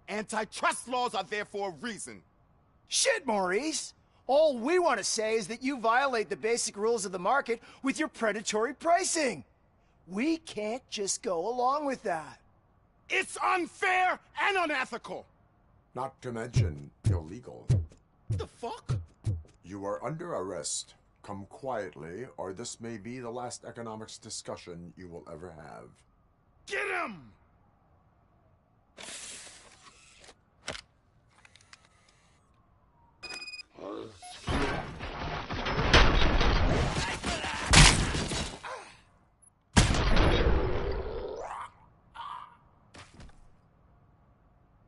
Antitrust laws are there for a reason. Shit, Maurice! All we want to say is that you violate the basic rules of the market with your predatory pricing. We can't just go along with that. It's unfair and unethical. Not to mention illegal. The fuck? You are under arrest. Come quietly, or this may be the last economics discussion you will ever have. Get him!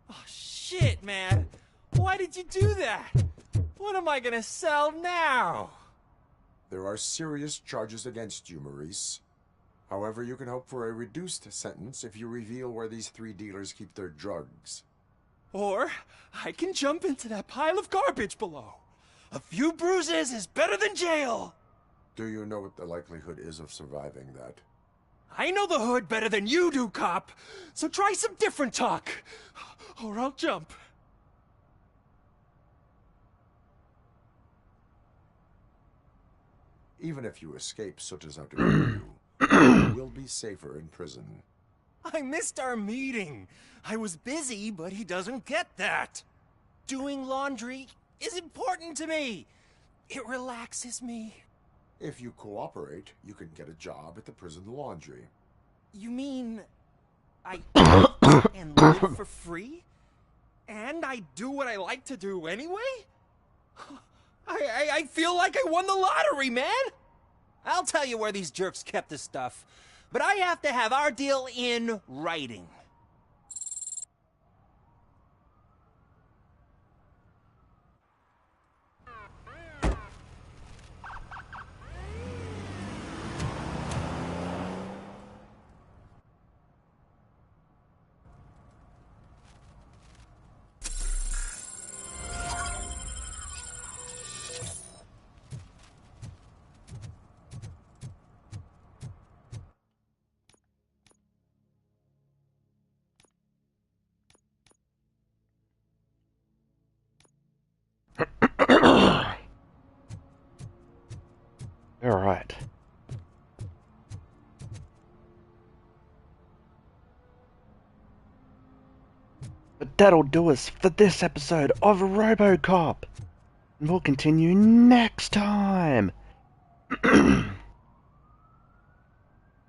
Oh, shit, man. Why did you do that? What am I gonna sell now? There are serious charges against you, Maurice. However, you can hope for a reduced sentence if you reveal where these 3 dealers keep their drugs. Or I can jump into that pile of garbage below. A few bruises is better than jail. Do you know what the likelihood is of surviving that? I know the hood better than you do, cop. So try some different talk, or I'll jump. Even if you escape such as out to you, you will be safer in prison. I missed our meeting. I was busy, but he doesn't get that. Doing laundry is important to me. It relaxes me. If you cooperate, you can get a job at the prison laundry. You mean I eat and live for free? And I do what I like to do anyway? I feel like I won the lottery, man! I'll tell you where these jerks kept the stuff, but I have to have our deal in writing. Alright. But that'll do us for this episode of Robocop. And we'll continue next time.